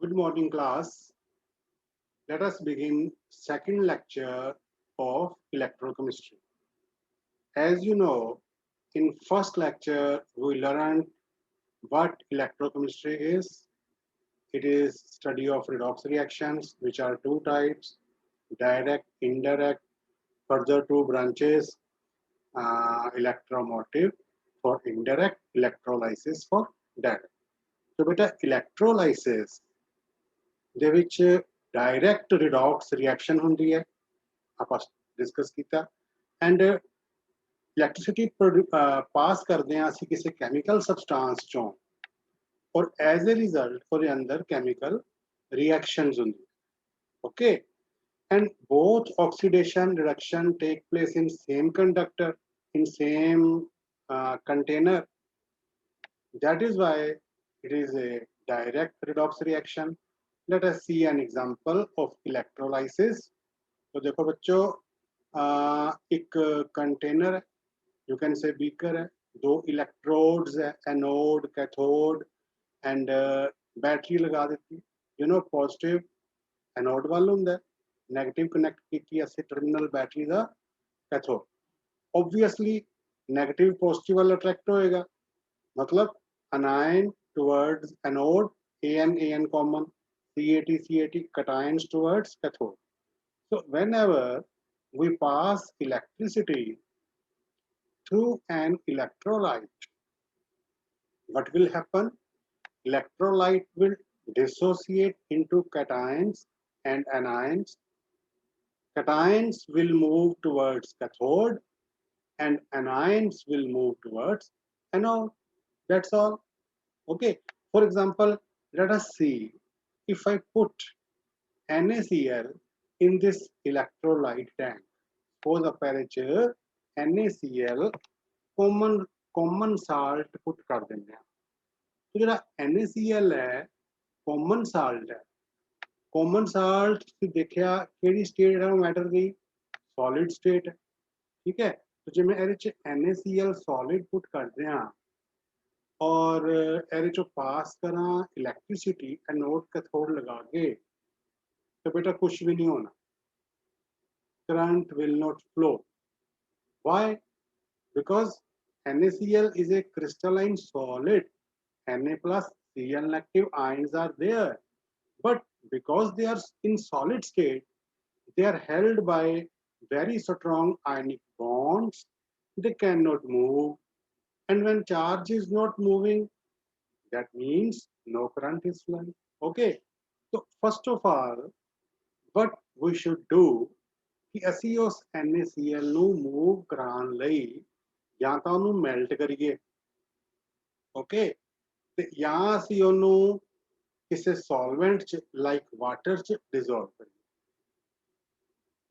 Good morning, class. Let us begin second lecture of electrochemistry. As you know, in first lecture, we learned what electrochemistry is. It is study of redox reactions, which are two types, direct, indirect, further two branches, electromotive for indirect, electrolysis for direct. So, beta electrolysis ਦੇ ਵਿੱਚ direct ਰਿਡੌਕਸ reaction ਹੁੰਦੀ ਹੈ ਆਪਾਂ discuss ਕੀਤਾ and electricity ਪਾਸ ਕਰਦੇ ਹਾਂ ਅਸੀਂ ਕਿਸੇ ਕੈਮੀਕਲ ਸਬਸਟੈਂਸ ਚੋਂ ਔਰ ਐਜ਼ ਅ ਰਿਜ਼ਲਟ ਉਹਦੇ ਅੰਦਰ ਕੈਮੀਕਲ ਰਿਐਕਸ਼ਨਸ ਹੁੰਦੀ okay and both oxidation reduction take place in same conductor in same container. That is why it is a direct redox reaction. Let us see an example of electrolysis. तो देखो बच्चों एक container है, you can say beaker है, दो electrodes है, anode cathode and battery लगा देती है, यू नो पॉजिटिव एनोड वाल ਹੁੰਦਾ नेगेटिव कनेक्ट ਕੀਤੀ ਅਸੀਂ टर्मिनल बैटरी ਦਾ कैथोड ऑब्वियसली नेगेटिव पॉजिटिव वाला अट्रैक्ट होएगा मतलब anion towards anode an common CAT cations towards cathode. So whenever we pass electricity through an electrolyte, what will happen? Electrolyte will dissociate into cations and anions. Cations will move towards cathode and anions will move towards anode. That's all. Okay. For example, let us see if I put NaCl in this electrolyte tank. Suppose apparature NaCl common salt put कर देंगे तो जो NaCl है common salt है common salt से देखिया केड़ी state है मैटर की solid state है ठीक है तो जो मैं ਇਹਦੇ NaCl solid put कर दिया और ਇਹਦੇ ਚੋਂ पास करा इलेक्ट्रिसिटी एनोड कैथोड लगा के तो बेटा कुछ भी नहीं होना current will not flow. Why? Because NaCl is a crystalline solid. Na plus Cl negative ions are there. But because they are in solid state, they are held by very strong ionic bonds. They cannot move. And when charge is not moving, that means no current is flowing. Okay. So first of all, what we should do कि ਅਸੀਂ ਉਸ NaCl ਨੂੰ move ਕਰਾਉਣ ਲਈ ਜਾਂ ਤਾਂ ਉਹਨੂੰ melt ਕਰੀਏ ਓਕੇ ਤੇ ਜਾਂ ਅਸੀਂ ਉਹਨੂੰ ਕਿਸੇ ਸੋਲਵੈਂਟ ਚ ਲਾਈਕ ਵਾਟਰ ਚ ਡਿਸੋਲਵ ਕਰੀਏ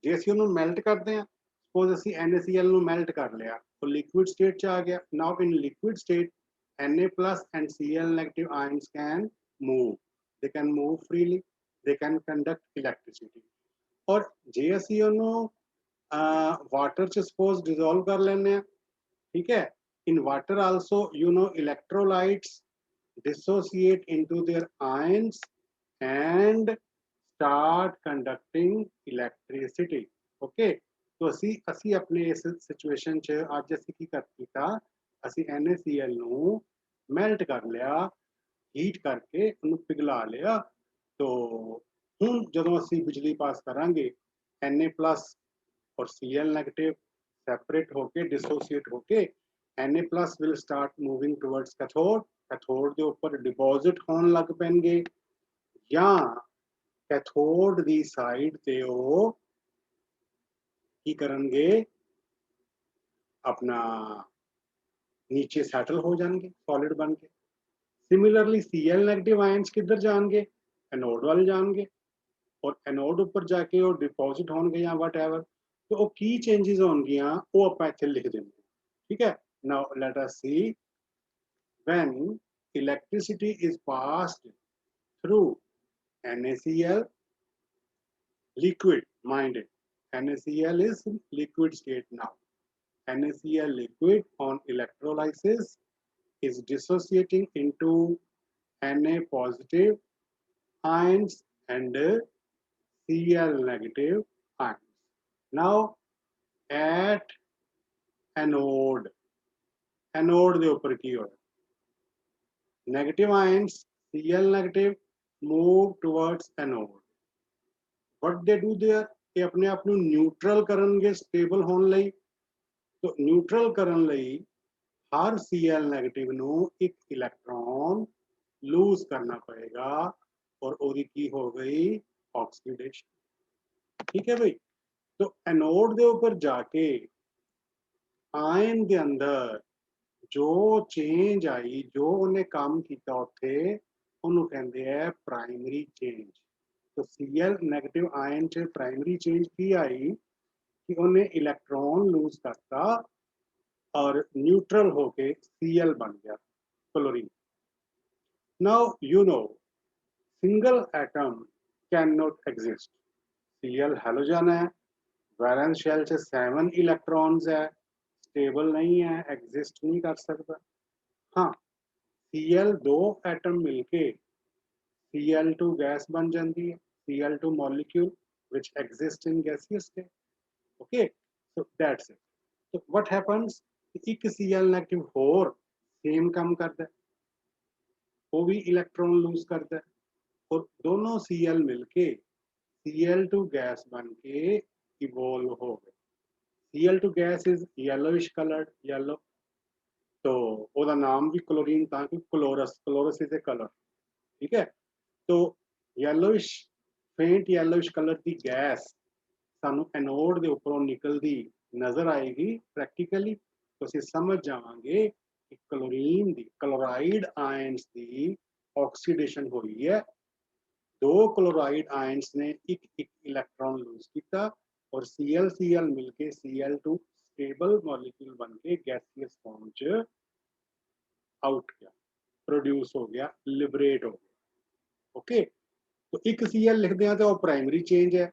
ਜੇ ਅਸੀਂ ਉਹਨੂੰ ਮੈਲਟ ਕਰਦੇ ਹਾਂ ਸਪੋਜ਼ ਅਸੀਂ NaCl ਨੂੰ ਮੈਲਟ ਕਰ ਲਿਆ ਉਹ ਲਿਕੁਇਡ ਸਟੇਟ ਚ ਆ ਗਿਆ now in liquid state Na plus and Cl negative ions can move. They can move freely. They can conduct electricity. और जे ਅਸੀਂ ਉਹਨੂੰ वाटर च सपोज डिजोल्व कर लेने ठीक है in water also you know electrolytes dissociate into their ions and start conducting electricity okay तो ਅਸੀਂ ਆਪਣੇ ਇਸ ਸਿਚੁਏਸ਼ਨ ਚ ਅੱਜ ਅਸੀਂ ਕੀ ਕੀਤਾ ਅਸੀਂ NaCl ਨੂੰ ਮੈਲਟ ਕਰ ਲਿਆ ਹੀਟ ਕਰਕੇ ਉਹਨੂੰ ਪਿਘਲਾ ਲਿਆ तो ਹੁਣ ਜਦੋਂ ਅਸੀਂ ਬਿਜਲੀ ਪਾਸ ਕਰਾਂਗੇ Na plus और Cl negative separate होके dissociate होके Na plus will start moving towards cathode cathode ਦੇ ਉੱਪਰ डिपॉजिट ਹੋਣ ਲੱਗ ਪੈਣਗੇ ਜਾਂ कैथोड ਦੀ ਸਾਈਡ ਤੇ ਉਹ ਕੀ ਕਰਨਗੇ अपना नीचे सैटल हो जाएंगे सॉलिड बन के सिमिलरली Cl नेगेटिव आयंस किधर जाएंगे एनोड वाले जाएंगे और एनोड ऊपर जाके वो डिपॉजिट होंगे या वट एवर तो वो की चेंजेस होंगियां वो आप इत्थे लिख देंगे ठीक है now let us see when electricity is passed through NaCl liquid minded NaCl is liquid state now NaCl liquid on electrolysis is dissociating into Na positive ions and Cl negative ions. Now at anode, anode ਦੇ ਉੱਪਰ ਕੀ ਹੋਇਆ? Negative ions Cl negative move towards anode. What they do there? ਇਹ ਆਪਣੇ ਆਪ ਨੂੰ neutral ਕਰਨਗੇ stable ਹੋਣ ਲਈ। तो ਨਿਊਟਰਲ ਕਰਨ ਲਈ हर Cl नेगेटिव ਨੂੰ एक इलेक्ट्रॉन लूज करना पड़ेगा और ਉਹਦੀ ਕੀ हो गई ऑक्सीडेशन। ठीक है भाई। तो एनोड ਦੇ ਉੱਪਰ जाके आयन ਦੇ अंदर जो चेंज आई, जो ਉਹਨੇ ਕੰਮ ਕੀਤਾ ਉੱਥੇ, ਉਹਨੂੰ ਕਹਿੰਦੇ ਆ ਪ੍ਰਾਇਮਰੀ ਚੇਂਜ। तो Cl नेगेटिव आयन ਚ ਪ੍ਰਾਇਮਰੀ ਚੇਂਜ ਕੀ आई कि ਉਹਨੇ इलेक्ट्रॉन लूज करता और न्यूट्रल होके Cl बन गया chlorine. Now you know single atom can not exist. Cl halogen है, वैलेंस शेल से 7 इलेक्ट्रॉन्स है, स्टेबल नहीं है, एग्जिस्ट नहीं कर सकता। हाँ, Cl दो एटम मिलके Cl2 गैस बन जाती है, Cl2 molecule which exist in gaseous state. Okay, so that's it. So what happens? एक Cl नेगेटिव होर सेम काम करता है, वो भी इलेक्ट्रॉन लूज करता है और दोनों Cl मिलके Cl2 गैस बन के इवॉल्व हो गए। Cl2 gas is yellowish coloured, yellow, तो ਉਹਦਾ नाम भी क्लोरीन था कि chlorous, chlorous is a colour. ठीक है, तो येलोइश फेंट येलोइश कलर की गैस सानू एनोड ਦੇ ਉੱਪਰੋਂ ਨਿਕਲਦੀ नजर आएगी प्रैक्टिकली, तो ਅਸੀਂ समझ जावांगे कि क्लोरीन दी, क्लोराइड आयंस दी ऑक्सीडेशन हुई है। दो क्लोराइड आयंस ने एक इलेक्ट्रॉन लूज किया और Cl मिलके Cl2 स्टेबल मॉलिक्यूल बन के गैसियस फॉर्म च आउट गया, प्रोड्यूस हो गया, लिबरेट हो गया। ओके, तो एक Cl लिखते हैं तो वो प्राइमरी चेंज है,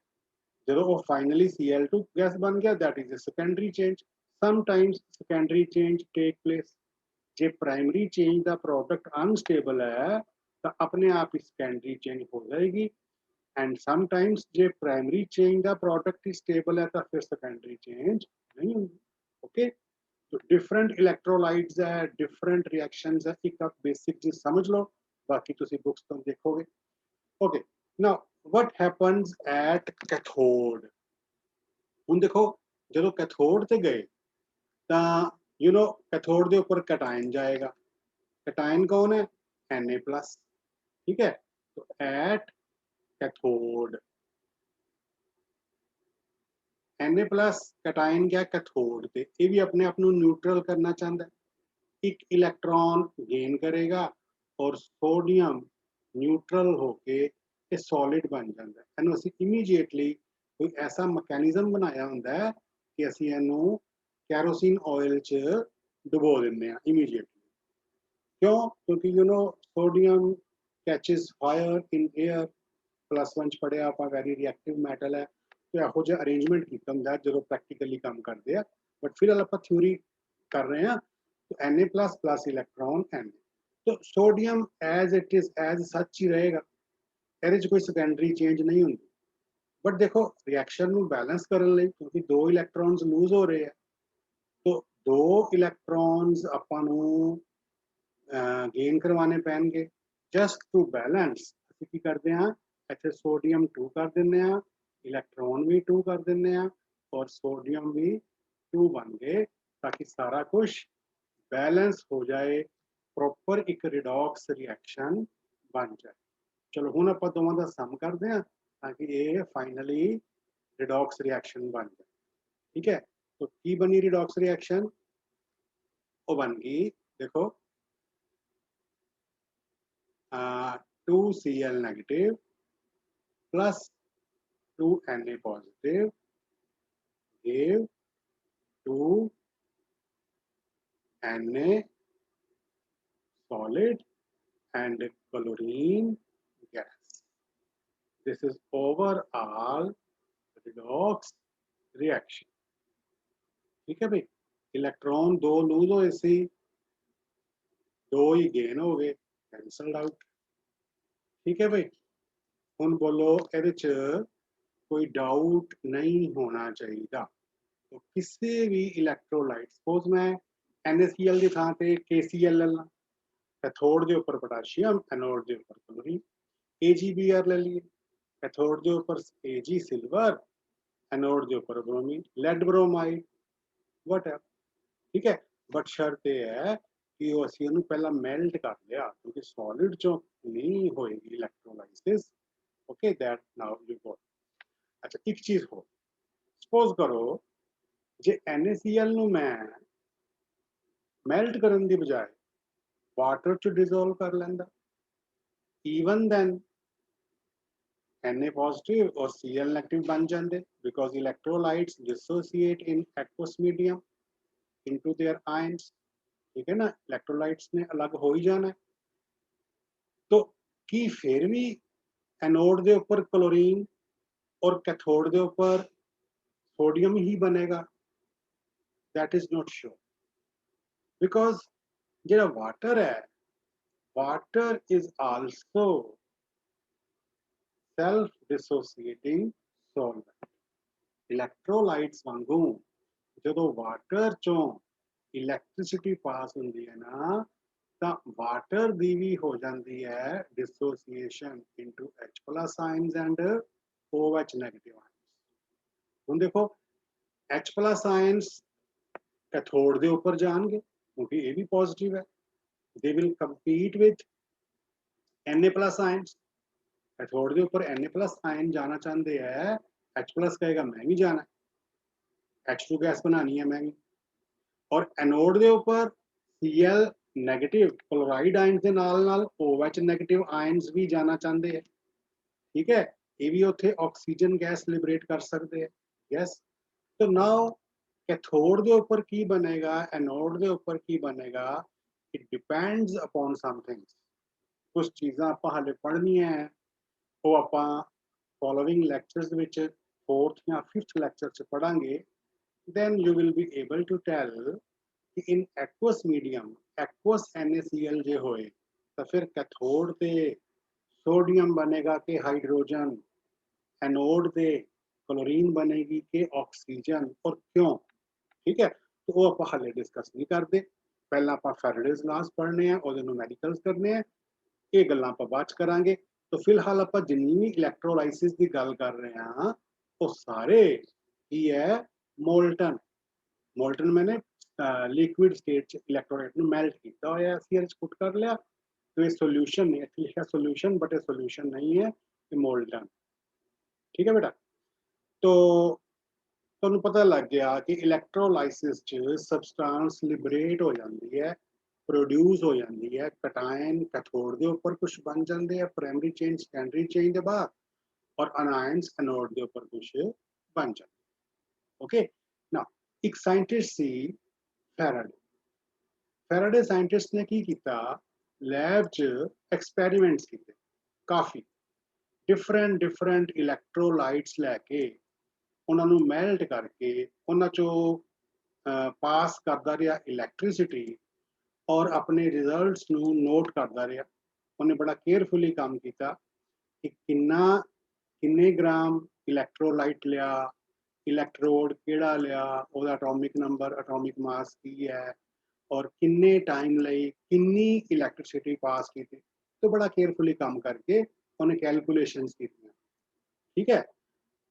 जो वो फाइनली Cl2 गैस बन गया, that is a secondary change. Sometimes secondary change take place. जे प्राइमरी चेंज का प्रोडक्ट अनस्टेबल है तो अपने आप ही सेकेंडरी चेंज हो जाएगी, एंड समटाइम्स जे प्राइमरी चेंज का प्रोडक्ट ही स्टेबल है तो फिर सेकेंडरी चेंज नहीं होगी। ओके, तो डिफरेंट इलेक्ट्रोलाइट्स है, डिफरेंट रिएक्शंस है, एक आप बेसिक चीज समझ लो, बाकी तुसी बुक्स तो देखोगे। Okay, now what happens at cathode. ਹੁਣ देखो जो कैथोड ते गए तो यू नो कैथोड के ऊपर कैटायन जाएगा। कैटायन कौन है? Na+। ठीक है, तो एट कैथोड Na+ कैटायन क्या कैथोड ते ये भी अपने आप न्यूट्रल करना चाहता है, एक इलेक्ट्रॉन गेन करेगा और सोडियम न्यूट्रल होके ये सॉलिड बन जाता है। ਇਹਨੂੰ ਅਸੀਂ ਇਮੀਡੀਏਟਲੀ कोई ऐसा मैकेनिज्म बनाया ਹੁੰਦਾ है कि ਅਸੀਂ ਇਹਨੂੰ कैरोसिन ऑयल च डुबो ਦਿੰਦੇ ਆ इमीडिएटली। क्यों? क्योंकि you know sodium catches fire in air, +1 ਚ पढ़िया ਆਪਾਂ वैरी रिएक्टिव मैटल है, तो ਇਹੋ ਜਿਹਾ अरेंजमेंट ਕੀਤਾ ਹੁੰਦਾ ਜਦੋਂ प्रैक्टिकली काम करते हैं। बट फिलहाल ਆਪਾਂ थ्योरी कर रहे हैं। तो Na++ इलेक्ट्रॉन Na, तो sodium as it is as such ही रहेगा, ਇਹਦੇ 'ਚ कोई सेकेंडरी चेंज नहीं होंगी। बट देखो रिएक्शन ਨੂੰ बैलेंस करने ਲਈ, क्योंकि दो इलेक्ट्रॉन्स लूज हो रहे हैं, तो दो इलेक्ट्रॉन्स ਆਪਾਂ ਨੂੰ गेन करवाने पैणगे। जस्ट टू बैलेंस ਅਸੀਂ ਕੀ ਕਰਦੇ ਹਾਂ, ਇੱਥੇ सोडियम 2 कर ਦਿੰਦੇ ਹਾਂ, इलेक्ट्रॉन भी 2 कर ਦਿੰਦੇ ਹਾਂ और सोडियम भी 2 बन गए, ताकि सारा कुछ बैलेंस हो जाए, प्रॉपर एक रिडॉक्स रिएक्शन बन जाए। चलो हुण ਆਪਾਂ ਦੋਵਾਂ ਦਾ ਸਮ ਕਰਦੇ ਹਾਂ ताकि ये फाइनली रिडॉक्स रिएक्शन बन जाए। ठीक है, तो की बनी रिडॉक्स रिएक्शन? वो बन गई, देखो 2Cl negative plus 2Na positive give 2Na solid and chlorine gas. This is overall redox reaction। ठीक है भाई, इलेक्ट्रॉन दो लूज होए सी, दो ही गेन हो गए, कैंसल्ड आउट। ठीक है भाई, ਹੁਣ ਬੋਲੋ ਇਹਦੇ ਚ ਕੋਈ ਡਾਊਟ ਨਹੀਂ ਹੋਣਾ ਚਾਹੀਦਾ। तो किसी भी इलैक्ट्रोलाइट सपोज मैं NaCl की थां ते KCl ले ला, कैथोड के उपर पोटाशियम, एनोड के उपर क्लोरीन, AgBr ले लीए, कैथोड के उपर Ag सिल्वर, एनोड के उपर ब्रोमीन, लेड ब्रोमाइड, वट है, ठीक है। बट शर्त यह है कि वो असीं उहनूं पहला मेल्ट कर लिया, क्योंकि सॉलिड चों नहीं होएगी electrolysis. Okay, that now you go. अच्छा, एक चीज हो, सपोज करो जे NaCl ਨੂੰ मैं मेल्ट करने की बजाय वाटर च डिजोल्व कर लेंदा, even then Na positive और Cl negative बन जाते, because electrolytes dissociate in aqueous medium into their ions, ठीक है ना, इलेक्ट्रोलाइट्स ने अलग हो ही जाना है। तो की फिर भी एनोड के ऊपर क्लोरीन और कैथोड के ऊपर सोडियम ही बनेगा? That is not sure, because जो वाटर है, water is also self dissociating solvent. Electrolytes वांगू जो वाटर चों इलैक्ट्रिसिटी पास होंदी है ना, ਤਾਂ ਵਾਟਰ ਦੀ ਵੀ ਹੋ ਜਾਂਦੀ ਹੈ dissociation into H+ ions and OH negative ions. ਹੁਣ ਦੇਖੋ H+ ਆਇਨਸ कैथोड ਦੇ ਉੱਪਰ ਜਾਣਗੇ ਕਿਉਂਕਿ ਇਹ ਵੀ ਪੋਜ਼ਿਟਿਵ ਹੈ, they will compete with Na+ ions. Cathode के ऊपर Na+ आयन जाना चाहते हैं, H+ कहेगा मैं भी जाना, H2 गैस बनानी है मैं भी। और एनोड के ऊपर Cl नेगेटिव क्लोराइड आयन के नाल OH नेगेटिव आयन्स भी जाना चाहते हैं, ठीक है। ये भी उत्थे ऑक्सीजन गैस लिबरेट कर सकते हैं, यस। तो नाउ कैथोड के ऊपर की बनेगा, एनोड के ऊपर की बनेगा, इट डिपेंड्स अपॉन समथिंग। कुछ चीज़ां आपां हाले पढ़नियां है, वो आपां फॉलोइंग लैक्चरस विच 4th या 5th लैक्चर च पढ़ांगे। then you will be able to tell कि in aqueous medium aqueous NaCl जे होए तो फिर कैथोड ते सोडियम बनेगा कि हाइड्रोजन, एनोड ते क्लोरीन बनेगी कि ऑक्सीजन, और क्यों, ठीक है। तो वो आप हाले डिस्कस नहीं करते, पहला आप फैराडेज लॉज पढ़ने हैं और न्यूमेरिकल्स करने हैं, ये गल्लां आप बाद च करांगे। तो फिलहाल आप जिन्नी भी इलैक्ट्रोलाइसिस की गल कर रहे हैं वो सारे ही है मोल्टन। मोल्टन मैंने लिक्विड स्टेट इलैक्ट्रोलाइट मेल्ट किया होया, ਅਸੀਂ ਇਹਦੇ ਪੁੱਟ ਕਰ ਲਿਆ, तो ये सॉल्यूशन है, ਇੱਥੇ ਲਿਖਿਆ सॉल्यूशन बट ये सॉल्यूशन नहीं है, ये मोल्टन, ठीक है बेटा। तो ਤੁਹਾਨੂੰ पता लग गया कि इलैक्ट्रोलाइसिस च सबस्टांस लिबरेट हो जाती है, प्रोड्यूस हो जाती है, कटायन कैथोड के ऊपर कुछ बन जाते हैं, प्राइमरी चेन सेकेंडरी चेन के बाद, और अनायंस एनोड के ऊपर कुछ बन जाते। ओके ना, एक साइंटिस्ट सी फैराडे। फैराडे साइंटिस्ट ने की किया, लैब च एक्सपेरिमेंट्स किए काफ़ी, डिफरेंट डिफरेंट इलैक्ट्रोलाइट्स लैके उन्होंने मेल्ट करके उन्होंने चो पास करता रहा इलैक्ट्रिसिटी, और अपने रिजल्ट्स नू नोट करता रहा। उन्हें बड़ा केयरफुली काम किया कि किन्ने ग्राम इलैक्ट्रोलाइट लिया, इलैक्ट्रोड केड़ा लिया, ਉਹਦਾ एटॉमिक नंबर एटॉमिक मास की है, और किन्ने टाइम लई किन्नी इलैक्ट्रिसिटी पास की थी। तो बड़ा केयरफुली काम करके उन्हें कैलकुलेशंस की, ठीक है।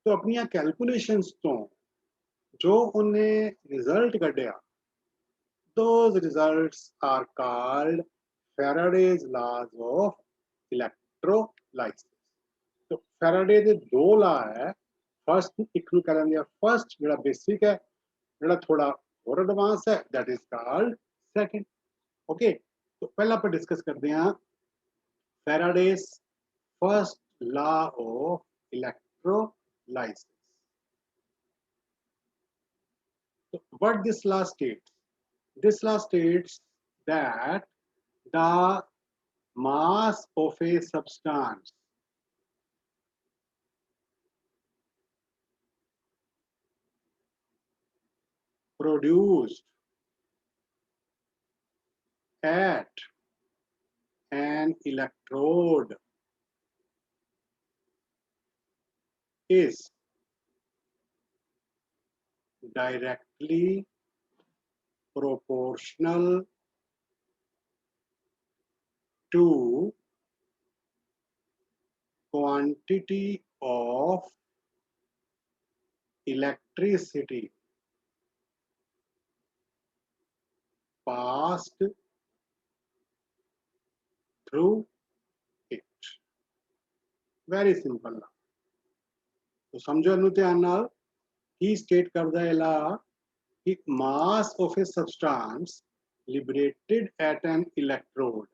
तो अपनी कैलकुलेशंस तो जो उन्हें रिजल्ट कढ़िया, those results are called Faraday's laws of electrolysis। तो फैराडे के दो ला है, फर्स्ट एक नूं कह लैंदे आ फर्स्ट, जिहड़ा बेसिक है, जिहड़ा थोड़ा और एडवांस है, that is called second. Okay, तो पहला आप डिस्कस करते हैं Faraday's first law of electrolysis. So what this law states? This law states that the mass of a substance produced at an electrode is directly proportional to quantity of electricity passed through it. Very simple. तो समझो इनू ध्यान नाल की state करदा है ला कि mass of a substance liberated at an electrode,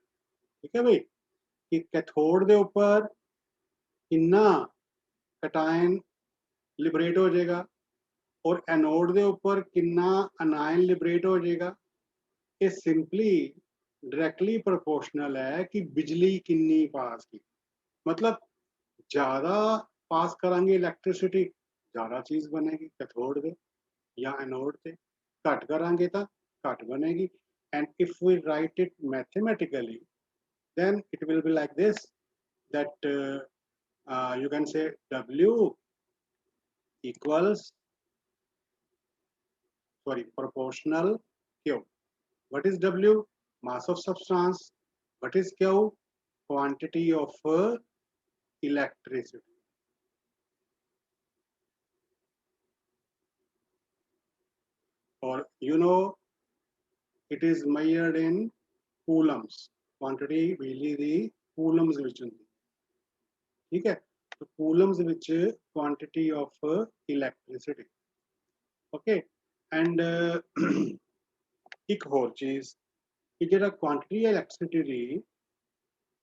ठीक है भाई, कि कैथोड दे ऊपर कितना कटायन लिबरेट हो जाएगा और एनोड दे ऊपर कितना अनायन लिबरेट हो जाएगा। ये सिंपली डायरेक्टली प्रोपोर्शनल है कि बिजली कितनी पास की, मतलब ज्यादा पास करांगे इलैक्ट्रिसिटी ज्यादा चीज बनेगी कैथोड दे या एनोड से, घट करांगे तो घट बनेगी। And if we write it mathematically then it will be like this, that you can say W equals, sorry, proportional Q. What is W? Mass of substance. What is Q? Quantity of electricity. Or you know, it is measured in coulombs. Quantity बिजली दी coulombs विच हुंदी, ठीक है। तो coulombs which quantity of electricity. Okay, and एक होर चीज कि जेड़ा quantity electricity the,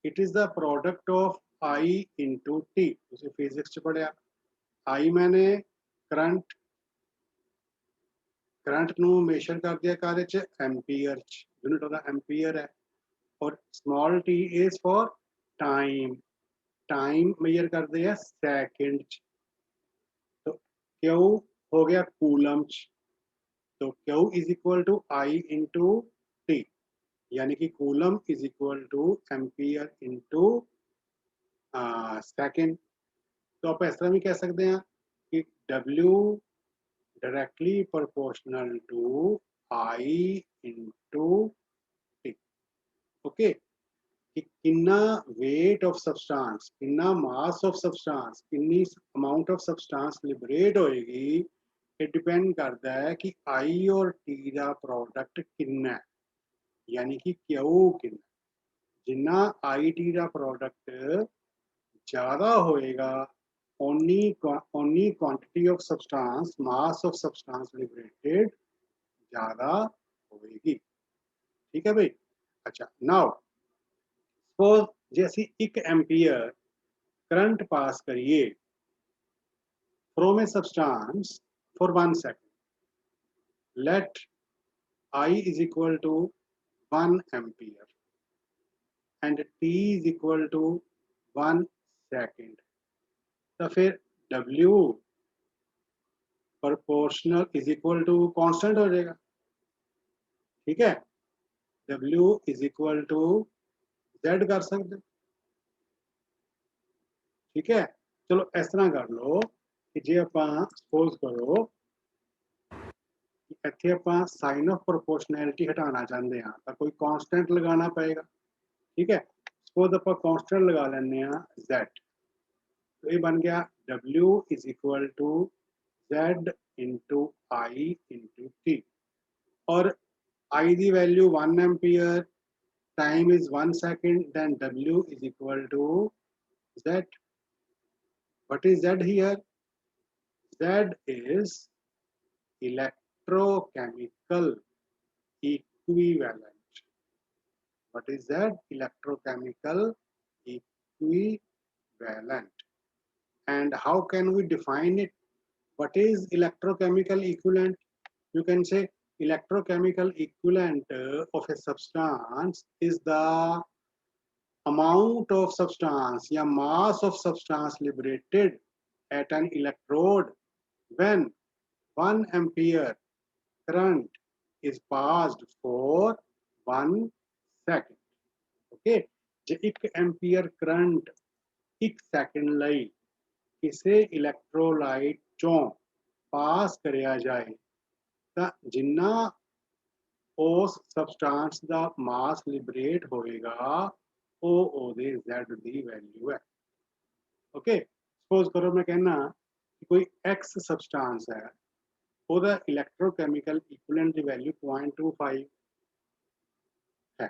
it is the product of I into T. तुसी physics च पढ़िया, I मैंने करंट, करंट नू मेजर कर दिया काहदे च एम्पीयर च, यूनिट ओदा एम्पीयर है। और small t is for time, time measure करते हैं सेकंड च। तो Q हो गया कूलम च, तो Q is equal to I into T, यानी कि coulomb is equal to ampere into second. तो आप इस तरह भी कह सकते हैं कि W directly proportional to I into T। Okay, कि कितना वेट ऑफ सब्सटेंस, कितना मास ऑफ सब्सटेंस, कितनी अमाउंट ऑफ सब्सटेंस लिबरेट होएगी, ये डिपेंड करता है कि आई और टी का प्रोडक्ट कितना है, यानी कि क्यू कितना। जिन्ना आई टी का प्रोडक्ट ज़्यादा होएगा ओनी quantity of substance, mass of substance liberated ज़्यादा होएगी, ठीक है भाई। अच्छा, नाउ सपोज जैसे 1 एम्पीयर करंट पास करिए from a substance for 1 second, let I is equal to 1 ampere and T is equal to 1 second, तो फिर W proportional is equal to constant हो जाएगा, ठीक है। W is equal to Z कर सकते, ठीक है। चलो इस तरह कर लो कि जे आप सपोज करो कि इत्थे आप साइन ऑफ प्रोपोर्शनैलिटी हटाना चाहते हैं तो कोई कांस्टेंट लगाना पड़ेगा, ठीक है। सपोज आप कांस्टेंट लगा लेने Z, तो ये बन गया W is equal to Z into I into T, और I की value 1 ampere, time is 1 second, then W is equal to Z. What is Z here? Z is electrochemical equivalent. What is that? Electrochemical equivalent. And how can we define it? What is electrochemical equivalent? You can say electrochemical equivalent of a substance is the amount of substance या mass of substance liberated at an electrode when 1 ampere current is passed for 1 second. Okay, J 1 ampere current 1 second ਲਈ ਕਿਸੇ electrolyte ਚੋਂ ਪਾਸ ਕਰਿਆ ਜਾਏ ਤਾਂ ਜਿੰਨਾ ਉਸ substance ਦਾ ਮਾਸ liberate ਹੋਏਗਾ ਉਹ ਉਹਦੇ Z ਦੀ ਵੈਲਿਊ ਹੈ। ओके, सपोज करो मैं कहना कि कोई एक्स सबस्टांस है, ਉਹਦਾ ਇਲੈਕਟ੍ਰੋਕੈਮੀਕਲ ਇਕੁਇਵਲੈਂਟ ਦੀ ਵੈਲਿਊ 0.25 ਹੈ।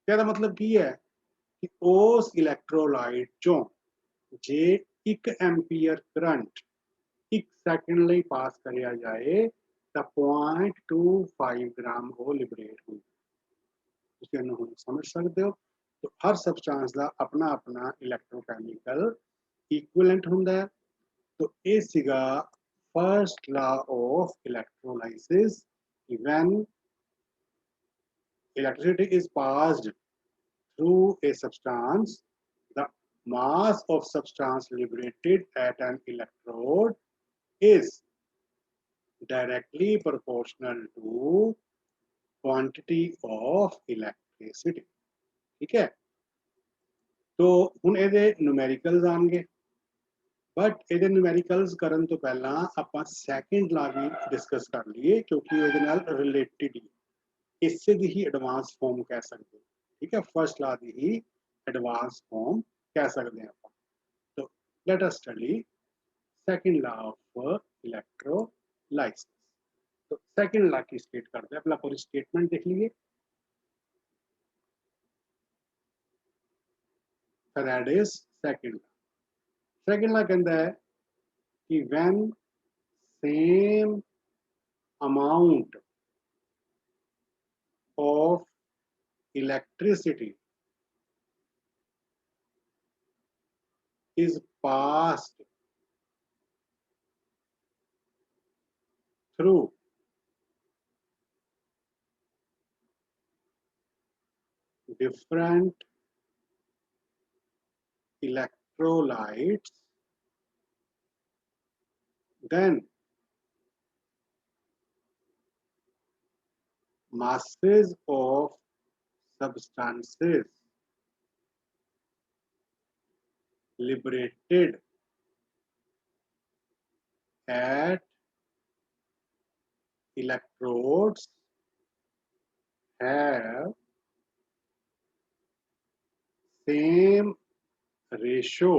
ਇਹਦਾ ਮਤਲਬ ਕੀ ਹੈ ਕਿ ਉਸ ਇਲੈਕਟ੍ਰੋਲਾਈਟ ਚੋਂ ਜੇ 1 ਐਂਪੀਅਰ ਕਰੰਟ 1 ਸੈਕਿੰਡ ਲਈ ਪਾਸ ਕਰਿਆ ਜਾਏ ਤਾਂ 0.25 ਗ੍ਰਾਮ ਉਹ ਲਿਬਰੇਟ ਹੁੰਦਾ। ਤੁਸੀਂ ਇਹਨੂੰ ਹੁਣ ਸਮਝ ਸਕਦੇ ਹੋ। तो हर सबस्टांस का अपना अपना इलैक्ट्रोकैमिकल इक्विवेलेंट होंदा है। तो ये सीगा first law of electrolysis, when electricity is passed through a substance, the mass of substance liberated at an electrode is directly proportional to quantity of electricity। ठीक है, तो हुण ਇਹਦੇ न्यूमेरिकल्स आएंगे, बट ਇਹਦੇ न्यूमेरिकल्स ਕਰਨ ਤੋਂ ਪਹਿਲਾਂ ਆਪਾਂ ਸੈਕੰਡ ਲਾ ਵੀ ਡਿਸਕਸ ਕਰ ਲਈਏ ਕਿਉਂਕਿ ਇਹਦੇ ਨਾਲ ਰਿਲੇਟਡ ਹੀ ਇਸੇ ਦੀ ਹੀ ਐਡਵਾਂਸ ਫਾਰਮ ਕਹਿ ਸਕਦੇ। ਠੀਕ ਹੈ, ਫਰਸਟ ਲਾ ਦੀ ਹੀ ਐਡਵਾਂਸ ਫਾਰਮ ਕਹਿ ਸਕਦੇ ਹਾਂ ਆਪਾਂ। तो let us study second law of electrolysis. तो सेकंड लॉ की स्टेट करते हैं, अपना पूरी स्टेटमेंट देख लीजिए। फैराडेज सेकंड लॉ कहता है कि when same amount of electricity is passed through different electrolytes, then masses of substances liberated at electrodes have same ratio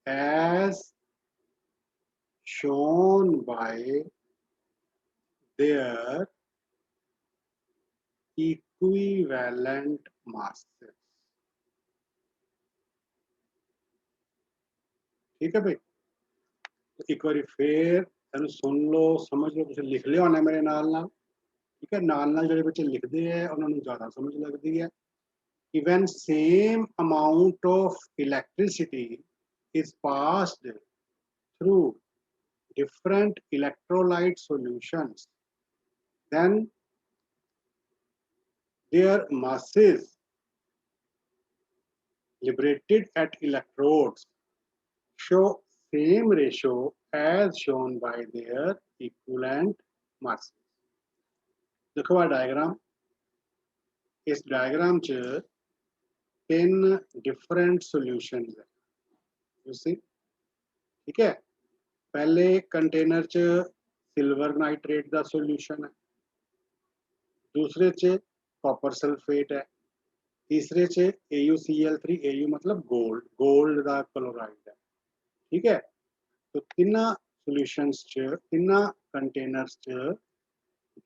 as shown by their equivalent masses। ठीक है भाई, तो एक बार फिर ਇਹਨੂੰ ਸੁਣ ਲਓ, ਸਮਝ ਲਓ, ਤੁਸੀਂ ਲਿਖ ਲਿਆ ਹੋਣਾ ਮੇਰੇ ਨਾਲ ਨਾਲ। ਠੀਕ ਹੈ, ਨਾਲ ਨਾਲ ਜਿਹੜੇ ਬੱਚੇ ਲਿਖਦੇ ਹੈ ਉਹਨਾਂ ਨੂੰ ਜ਼ਿਆਦਾ ਸਮਝ ਲੱਗਦੀ ਹੈ ਕਿ when same amount of electricity is passed through different electrolyte solutions, then their masses liberated at electrodes show same ratio as shown by their equivalent masses। देखो आ डायग्राम, इस डायग्राम च 3 डिफरेंट सॉल्यूशंस है। यू सी, ठीक है, पहले container च silver nitrate का solution है, दूसरे च कॉपर सल्फेट है, तीसरे च AuCl3, AU मतलब गोल्ड का क्लोराइड है। ठीक है, तो तिना सॉल्यूशंस च तिना कंटेनर्स च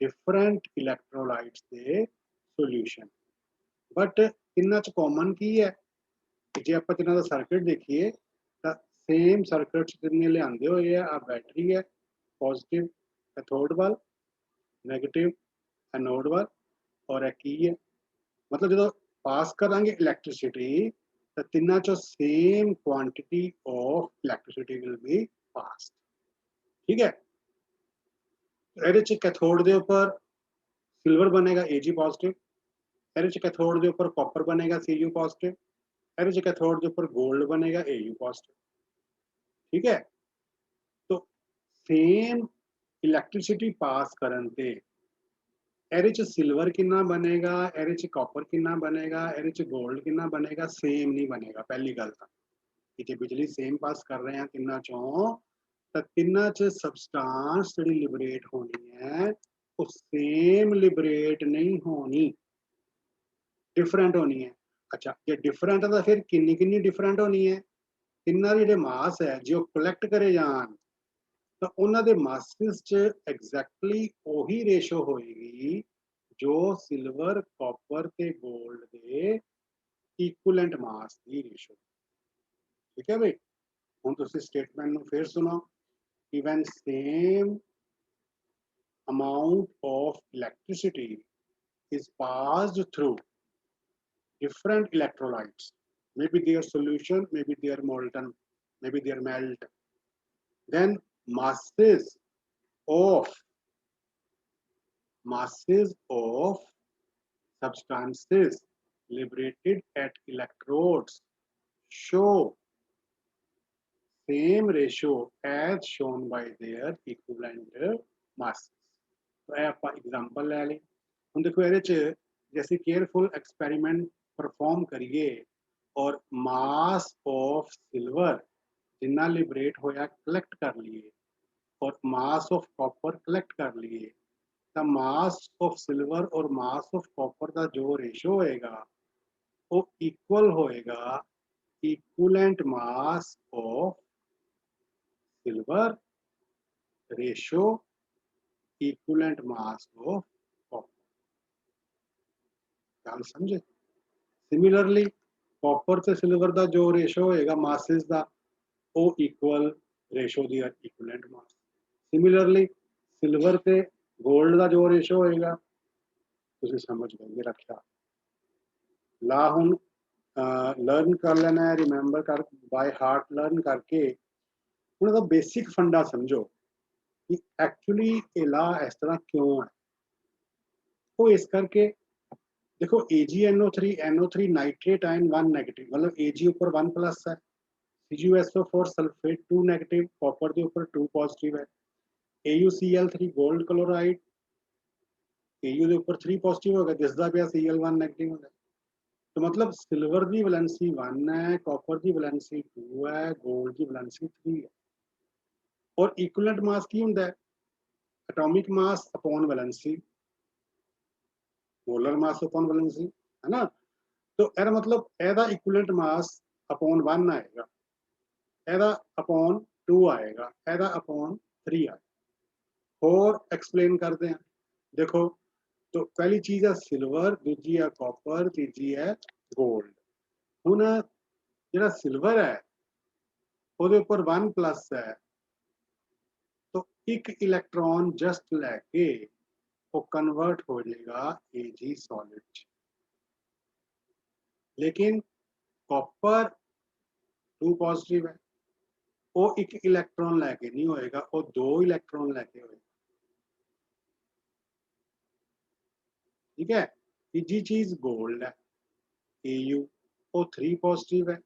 डिफरेंट इलैक्ट्रोलाइट्स के सॉल्यूशन, बट तिना च कॉमन की है जे आप तिना का सर्किट देखिए तो सेम सर्किट तिने लिआंदे हुए है। आ बैटरी है, पॉजिटिव कैथोड वाल, नैगेटिव एनोड वाल, और की है मतलब जो पास करांगे इलैक्ट्रिसिटी तो तिना चो same quantity of electricity will be pass. ठीक है, ये कैथोड के उपर सिल्वर बनेगा Ag पॉजिटिव, ये कैथोड के उपर कॉपर बनेगा Cu पॉजिटिव, ये कैथोड के उपर गोल्ड बनेगा Au पॉजिटिव। ठीक है, तो सेम इलैक्ट्रिसिटी पास करन ते ये सिल्वर कितना बनेगा, ये कॉपर कितना बनेगा, ये गोल्ड कितना बनेगा, सेम नहीं बनेगा। पहली गल तो कि बिजली सेम पास कर रहे हैं तिना चों, तो तिना च सबसटांस जी लिबरेट होनी है वो सेम लिबरेट नहीं होनी, डिफरेंट होनी है। अच्छा जो डिफरेंट है तो फिर किन्नी किन्नी डिफरेंट होनी है, तिना जो मास है जो कलैक्ट करे जान तो उन्होंने मासिस च एग्जैक्टली वही रेशो होएगी जो सिल्वर कॉपर ते गोल्ड के इक्वलेंट मास की रेशो। ठीक है भाई, हम तुसी स्टेटमेंट में फिर सुनो कि when same amount of electricity is passed through different electrolytes, maybe their solution, maybe their molten, maybe their melt, then of masses of substances liberated at electrodes show same ratio as shown by their equivalent masses. तो ਇਹ ਆਪਾਂ example ਲੈ ਲਈ। ਹੁਣ ਦੇਖੋ ਇਹਦੇ ਚ ਜੇ ਅਸੀਂ केयरफुल एक्सपेरिमेंट परफॉर्म करिए और mass of silver Jinnah liberate होया कलैक्ट कर लिए और मास ऑफ कॉपर कलैक्ट कर लिए, तो मास ऑफ सिल्वर और मास ऑफ कॉपर का जो रेशो होएगा वो इक्वल होएगा equivalent mass of silver ratio equivalent mass of copper. गल समझे? सिमिलरली कॉपर से सिल्वर का जो रेशो होएगा मासिस का वो इक्वल रेशो दी इक्वलेंट मास। सिमिलरली सिल्वर से गोल्ड का जो रेशो होएगा तुम समझ गए मेरा ख्याल। ला हुन लर्न कर लेना है, रिमेंबर कर बाय हार्ट लर्न करके उनका बेसिक फंडा समझो कि एक्चुअली ये ला इस तरह क्यों है। वो इस करके देखो AgNO3 नाइट्रेट आयन 1 नेगेटिव, मतलब Ag ऊपर 1 प्लस है, CgSO4 सल्फेट 2 नेगेटिव, कॉपर के ऊपर 2 पॉजिटिव है, AuCl3 गोल्ड क्लोराइड Au के ऊपर 3 पॉजिटिव हो गया, दिसदा पिया Cl1 नेगेटिव हो गया। तो मतलब सिल्वर की वैलेंसी 1 है, कॉपर की वैलेंसी 2 है, गोल्ड की वैलेंसी 3 है। और इक्विवेलेंट मास की हुंदा है atomic mass upon valency, molar mass upon valency, है ना। तो एदा मतलब एदा इक्विवेलेंट मास अपॉन 1 आएगा, एदा अपॉन 2 आएगा, एदा अपॉन 3 आएगा। और एक्सप्लेन करते हैं। देखो तो पहली चीज है सिल्वर, दूजी है कॉपर, तीजी है गोल्ड। हुन जेड़ा सिल्वर है ਉਹਦੇ ਉੱਪਰ 1 प्लस है तो एक इलेक्ट्रॉन जस्ट लैके वो कन्वर्ट हो जाएगा Ag सॉलिड। लेकिन कॉपर 2 पॉजिटिव है, वो एक इलेक्ट्रॉन लैके नहीं होएगा, वो 2 इलेक्ट्रॉन लैके होएगा। ठीक है। तीजी चीज गोल्ड है, Au वो 3 पॉजिटिव है,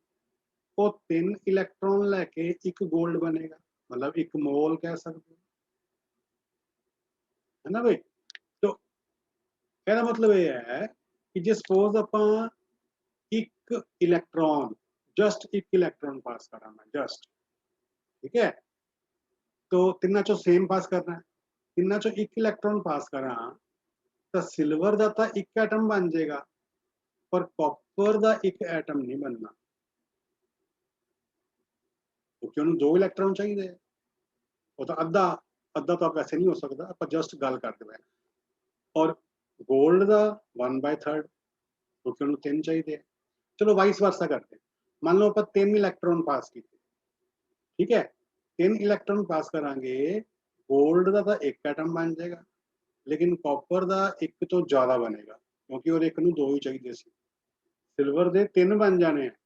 वो 3 इलेक्ट्रॉन लैके एक गोल्ड बनेगा, मतलब एक मोल कह सकते हो, है ना भाई। तो कहना मतलब ये है कि जे सपोज ਆਪਾਂ एक इलेक्ट्रॉन जस्ट एक इलेक्ट्रॉन पास करा मैं जस्ट, ठीक है। तो तिना चो सेम पास करना है, तिना चो एक इलेक्ट्रॉन पास करा तो सिल्वर का तो एक एटम बन जाएगा पर कॉपर का एक एटम नहीं बनना, क्योंकि उन्होंने 2 इलेक्ट्रॉन चाहिए। वो तो अद्धा अद्धा तो वैसे नहीं हो सकता, आप जस्ट गल करते हैं। और गोल्ड का 1/3 क्योंकि उन्होंने 3 चाहिए। चलो वाइस वर्सा करते हैं, मान लो आप 3 इलेक्ट्रॉन पास किए, ठीक है। 3 इलेक्ट्रॉन पास करांगे, गोल्ड का तो एक एटम बन जाएगा लेकिन कॉपर का एक तो ज़्यादा बनेगा क्योंकि और एक नूं 2 ही चाहिए सी। सिल्वर के 3 बन जाने हैं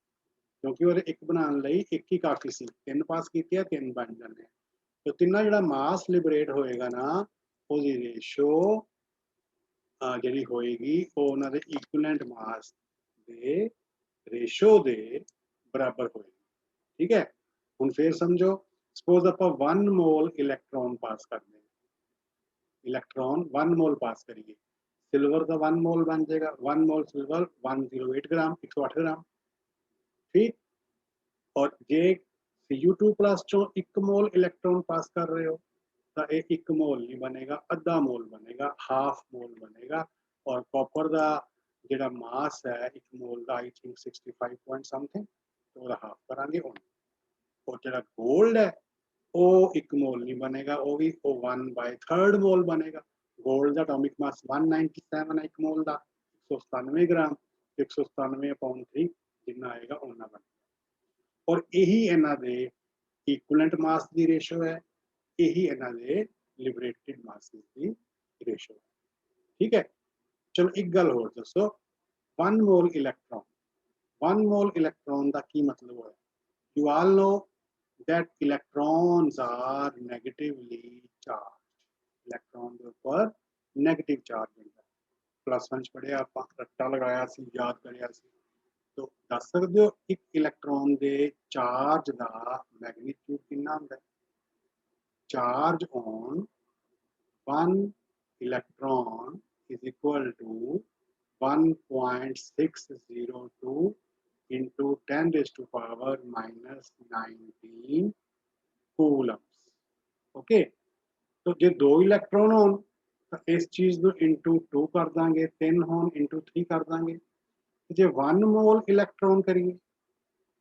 क्योंकि और एक बनाने लई एक ही काफ़ी सी, 3 पास कीते 3 बन जाने हैं। तो तिना जिहड़ा मास लिबरेट होएगा ना उसकी रेशो जिहड़ी होएगी वो उन्हां दे इक्विवेलेंट मास दे रेशो दे बराबर होएगी। ठीक है। हुण फिर समझो सपोज आप 1 मोल इलेक्ट्रॉन पास करते हैं, इलेक्ट्रॉन 1 मोल पास करिए, सिल्वर का 1 मोल बन जाएगा, 1 मोल सिल्वर 108 ग्राम, 108 ग्राम। ठीक। और जे Cu2+ चों 1 मोल इलेक्ट्रॉन पास कर रहे हो तो ये 1 मोल नहीं बनेगा, अद्धा मोल बनेगा, हाफ मोल बनेगा। और कॉपर का जिहड़ा मास है 1 मोल का आई थिंक 65 पॉइंट समथिंग, तो ਉਹਦਾ हाफ करांगे ਉਹਨੂੰ। और जिहड़ा गोल्ड है वो 1 मोल नहीं बनेगा, वो भी 1/3 मोल बनेगा। गोल्ड का एटॉमिक मास 197 है 1 मोल का, 197 ग्राम, 197/3 जितना आएगा उतना बनेगा। और यही इन्हां दे इक्विवेलेंट मास की रेशो है, यही इन्हां दे लिबरेटेड मासेस की रेशो है। ठीक है, चलो एक गल होर दसो, 1 मोल इलेक्ट्रॉन, 1 मोल इलेक्ट्रॉन का की मतलब है? You all know that electrons are negatively charged, electron के ऊपर नेगेटिव चार्ज होता है। +1 पढ़िया आप रट्टा लगाया सी, याद करिया सी। तो दस सकते हो एक इलेक्ट्रॉन के चार्ज का मैग्नीट्यूड कितना होता है? Charge on 1 electron is equal to 1.602 into 10 raised to power minus 19 Coulomb's. Okay, तो जो 2 इलेक्ट्रॉन होन तो इस चीज को इंटू 2 कर देंगे, 3 होन इंटू 3 कर देंगे। जो 1 मोल इलेक्ट्रॉन करिए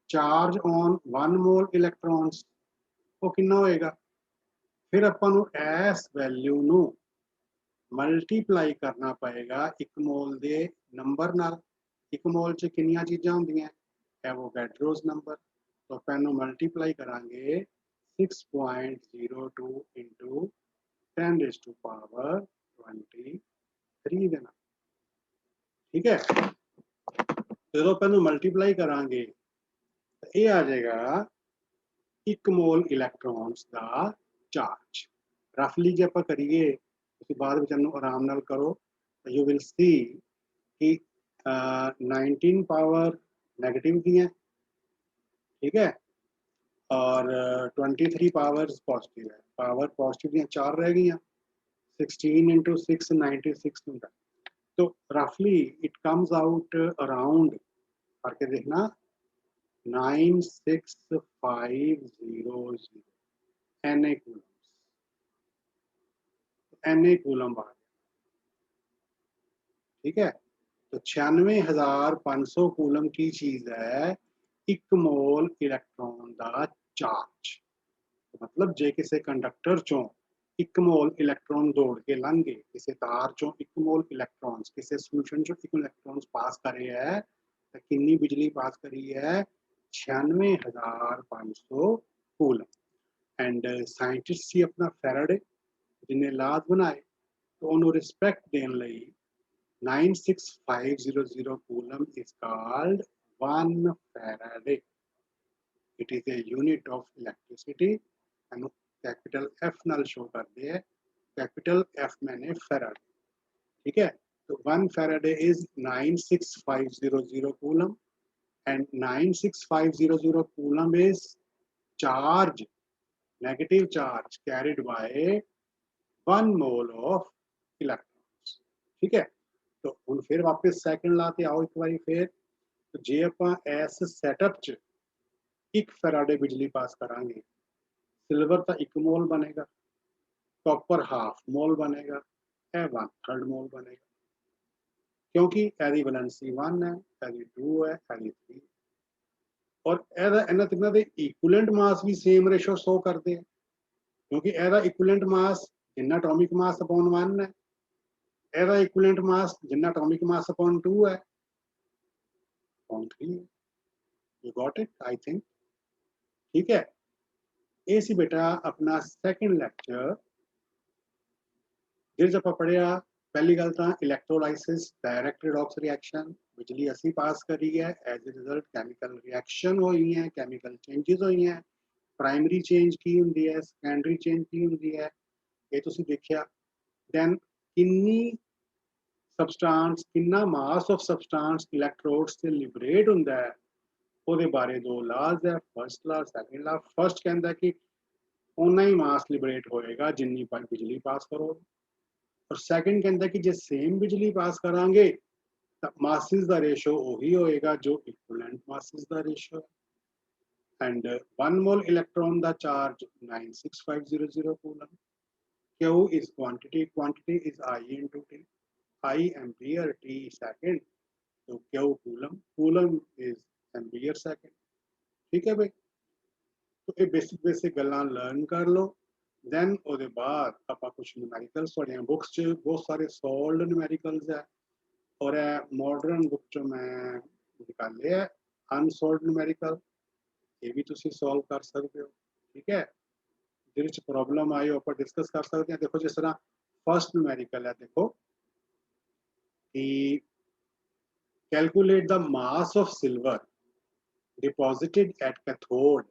चार्ज ऑन 1 मोल इलेक्ट्रॉन्स, वो कितना होएगा? फिर अपन इस वैल्यू नू मल्टीप्लाई करना पएगा 1 मोल के नंबर नाल। 1 मोल च कितनी चीज़ां होंदियां? Avogadro's number. तो अपन मल्टीप्लाई करांगे 6.02 इंटू 10 raised to power 23 देना। ठीक है, जो अपन मल्टीप्लाई करांगे तो ये आ जाएगा 1 मोल इलेक्ट्रॉन्स का चार्ज। रफली जो आप करिए उस बाद में आराम नाल करो तो यू विल सी कि 19 पावर नेगेटिव दी है, ठीक है, और 23 पावर पॉजिटिव है। पावर पॉजिटिव दी 4 रह गई, 16 इंटू 6 96 होता है। तो रफली इट कम्स आउट अराउंड करके देखना 96500 Na कूलम्स। Na कूलम आ गया, ठीक है। तो 96,500 कूलम की चीज है 1 मोल इलेक्ट्रॉन का चार्ज। तो मतलब जे किसी कंडक्टर चों 1 मोल इलेक्ट्रॉन दौड़ के लंघ गए, किसी तार चों 1 मोल इलेक्ट्रॉन्स किसी सोल्यूशन चों 1 इलेक्ट्रॉन्स पास करे है तो कितनी बिजली पास करी है? 96,500 कूलम। एंड साइंटिस्ट सी अपना फैराडे जिन्हें लाज बनाए तो उन्होंने रिस्पेक्ट देने लई 96500 coulomb is called 1 Faraday. It is a unit of electricity and capital F नाल शो करते हैं, कैपिटल F मैंने फैराडे। ठीक है, तो 1 Faraday is 96500 coulomb and 96500 coulomb is charge, negative charge carried by 1 mole of electrons। ठीक है, तो हम फिर वापस सैकंड लाते आओ एक बार फिर। तो जे ਆਪਾਂ ਇਸ ਸੈਟਅਪ ਚ 1 ਫੈਰਾਡੇ ਬਿਜਲੀ ਪਾਸ ਕਰਾਂਗੇ, सिल्वर का 1 मोल बनेगा, कॉपर हाफ मोल बनेगा, यह 1/3 मोल बनेगा क्योंकि एदी वैलेंसी 1 है, एदी 2 है, एदी 3 और इन्हां तिन्हां दे इक्विवेलेंट मास भी सेम रेशो शो करते हैं क्योंकि एदा इक्विवेलेंट मास जिन्ना एटॉमिक मास अपॉन 1 है, एदा इक्विवेलेंट मास जिन्ना एटॉमिक मास अपॉन 2 है, अपॉन 3 है। You got it I think. ठीक है, ये सी बेटा अपना सैकेंड लैक्चर जिस ਆਪਾਂ पढ़िया। पहली गल तो इलैक्ट्रोलाइसिस डायरैक्ट रिडॉक्स रिएक्शन, बिजली असी पास करी है, as a result chemical reaction हुई है, कैमिकल चेंजेस हुई हैं। प्राइमरी चेंज की होंगी है, सैकेंडरी चेंज की होंगी है, ये तुसीं देखिया। दैन किन्नी सबसटांस, किन्ना मास ऑफ सबसटांस इलैक्ट्रोड्स से लिबरेट होंदा है, ਉਹਦੇ बारे 2 लाज है। फर्स्ट ला, सैकेंड ला। फर्स्ट कहता है कि उन्ना ही मास लिबरेट होएगा जिन्नी बिजली पास करो, और सैकेंड कहता है कि जो सेम बिजली पास करांगे तो मासिस का रेशो वही होएगा जो इक्विवेलेंट मासिस का रेशो है। एंड 1 मोल इलेक्ट्रॉन दा charge 96500 coulomb. Q is quantity, quantity is I into T, I ampere, T second, तो Q coulomb, coulomb is ampere second। ठीक है भाई, तो ये बेसिक बेसिक गल्लां लर्न कर लो। दैन ਉਹਦੇ ਬਾਅਦ ਆਪਾਂ ਕੁਝ ਨਿਊਮੈਰੀਕਲਸ ਤੁਹਾਡੀਆਂ ਬੁੱਕਸ 'ਚ ਬਹੁਤ ਸਾਰੇ ਸੋਲਵਡ ਨਿਊਮੈਰੀਕਲਸ ਹੈ, ਔਰ ਇਹ ਮਾਡਰਨ ਬੁੱਕ 'ਚੋਂ ਮੈਂ ਨਿਕਾਲੇ ਹੈ ਅਨਸੋਲਵਡ ਨਿਊਮੈਰੀਕਲ, ਇਹ ਵੀ ਤੁਸੀਂ ਸੋਲਵ ਕਰ ਸਕਦੇ ਹੋ। ਠੀਕ ਹੈ, ਜਿਹਦੇ 'ਚ ਪ੍ਰੋਬਲਮ ਆਈ ਉਹ ਆਪਾਂ ਡਿਸਕਸ ਕਰ ਸਕਦੇ ਹਾਂ। ਦੇਖੋ ਜਿਸ ਤਰ੍ਹਾਂ ਫਸਟ ਨਿਊਮੈਰੀਕਲ ਹੈ, ਦੇਖੋ ਕਿ calculate the mass of silver deposited at cathode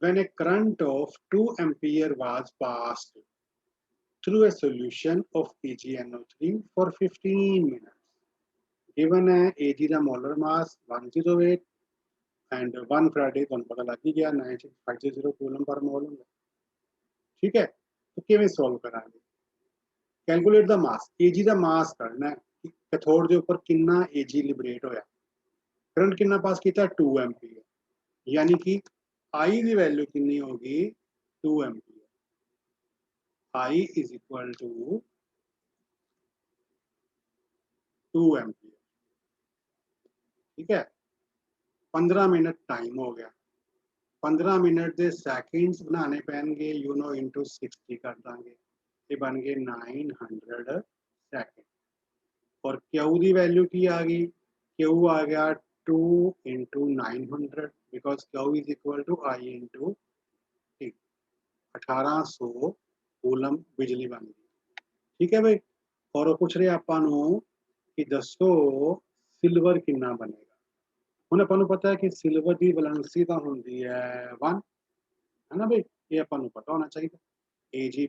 when a current of 2 ampere was passed through a solution of AgNO3 for 15 minutes. Given है Ag का molar mass 108 and 1 Faraday ਤੁਹਾਨੂੰ ਪਤਾ ਲੱਗ ਹੀ ਗਿਆ 96500 ਕੂਲਮ ਪਰ ਮੋਲ ਹੁੰਦਾ। ठीक है, तो किवें सॉल्व करांगे? कैलकुलेट द मास, Ag ਦਾ ਮਾਸ ਕਰਨਾ ਹੈ ਕਿ ਕੈਥੋਡ ਦੇ ਉੱਪਰ ਕਿੰਨਾ Ag ਲਿਬਰੇਟ ਹੋਇਆ। करंट कितना पास किया 2 एम्पीयर, यानी कि I की वैल्यू कितनी होगी 2 ampere. I is equal to 2 ampere. ठीक है, 15 मिनट टाइम हो गया, 15 मिनट के सैकेंड्स बनाने पैणगे, यू नो इंटू 60 कर देंगे, ये बन गए 900 सैकेंड। और Q की वैल्यू की आ गई, Q आ गया 2 into 900 because Q is equal to I into T, 1800 coulomb बिजली बन गई। ठीक है भाई, और वो पूछ रहे आपां नूं कि दसो सिल्वर कितना बनेगा। हुण आपां नूं पता है कि सिल्वर की वैलेंसी तो होंदी है 1, है ना भाई, ये आपां नूं पता होना चाहिए। Ag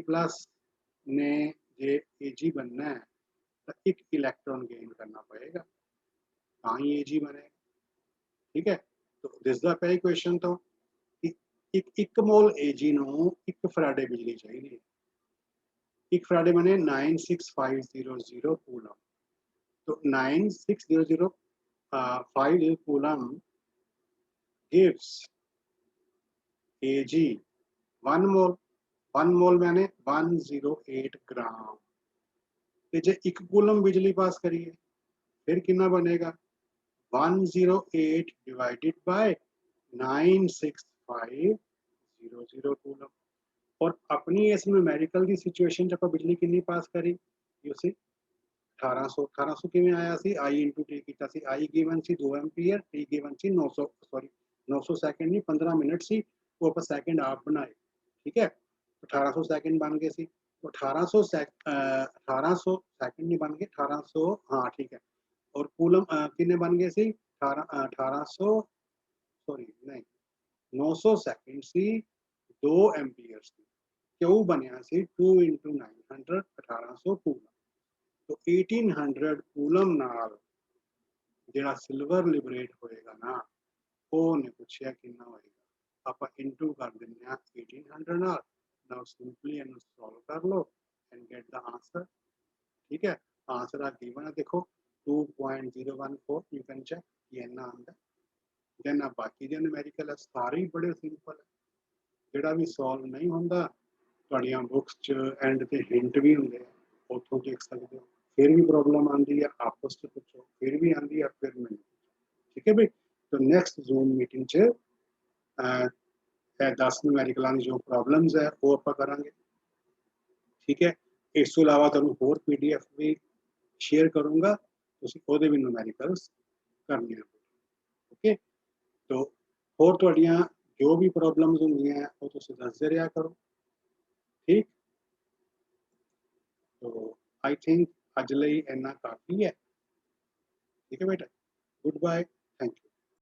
प्लस ने जे Ag बनना है तो एक इलेक्ट्रॉन गेन करना पड़ेगा, ता ही Ag बनेगा। ठीक है, तो दिसदा पिया क्वेश्चन तो एक मोल Ag नूं एक फराडे बिजली चाहिए, एक फराडे बने 96500 कूलम, तो 96005 कूलम gives Ag 1 मोल, 1 मोल मैंने 108 ग्राम। तो जे एक कूलम बिजली पास करिए फिर कितना बनेगा 108 डिवाइडेड बाय 96500 कूलम। और अपनी इस न्यूमेरिकल की सिचुएशन जब बिजली कितनी पास करी, यू सी 1800 किवें आया सी, I इंटू टी कीता सी, I गिवन सी 2 एम्पीयर, टी गिवन सी 900 सॉरी 900 सेकंड नहीं 15 मिनट सी, वो आप सेकंड आप बनाए। ठीक है, 1800 सेकंड बन गए सी, तो 1800 सेकंड नहीं बन गए 1800, हाँ ठीक है। और कूलम कितने बन गए सी 1800 सॉरी नहीं 900 सेकंड सी 2 एम्पीयर सी, क्यों बनया सी 2 इंटू 900 1800 कूलम। तो 1800 कूलम नाल जिहड़ा सिल्वर लिबरेट होएगा ना, ਉਹਨੇ ਪੁੱਛਿਆ ਕਿੰਨਾ ਹੋਏਗਾ, ਆਪਾਂ ਇਨਟੂ ਕਰ ਦਿੰਦੇ ਆ 1800 ਨਾਲ। ਨਾਓ ਸਿੰਪਲੀ ਇਹਨੂੰ ਸੋਲਵ ਕਰ ਲਓ ਐਂਡ ਗੈਟ ਦਾ ਆਨਸਰ। ਠੀਕ ਹੈ, ਆਨਸਰ ਆ ਗਿਵਨ ਹੈ, ਦੇਖੋ 2.014, ਯੂ ਕੈਨ ਚੈੱਕ ਇਹ ਇੰਨਾ ਆਉਂਦਾ। ਦੈਨ ਆ ਬਾਕੀ ਦੇ ਨਿਊਮੈਰੀਕਲ ਹੈ ਸਾਰੇ ਹੀ ਬੜੇ ਸਿੰਪਲ ਹੈ, ਜਿਹੜਾ ਵੀ ਸੋਲਵ ਨਹੀਂ ਹੁੰਦਾ ਤੁਹਾਡੀਆਂ ਬੁੱਕਸ 'ਚ ਐਂਡ ਤੇ ਹਿੰਟ ਵੀ ਹੁੰਦੇ ਆ, ਉੱਥੋਂ ਦੇਖ ਸਕਦੇ ਹੋ। फिर भी प्रॉब्लम आती है आपस में पूछो, फिर भी आती है फिर मैं। ठीक है भाई, तो नेक्स्ट जूम मीटिंग च 10 न्यूमेरिकलों की जो प्रॉब्लम्स है वो आप करांगे। ठीक है, इस तो इलावा तुहानूं होर PDF भी शेयर करूँगा, तुसीं ओहदे भी न्यूमेरिकल्स करने हैं। ओके, तो होर तुहाड़ियां जो भी प्रॉब्लम्स होंदियां वो तुसीं दसदे रहा करो। ठीक, तो आई थिंक अज लई इन्ना काफ़ी है। ठीक है बेटा, गुड बाय, थैंक यू।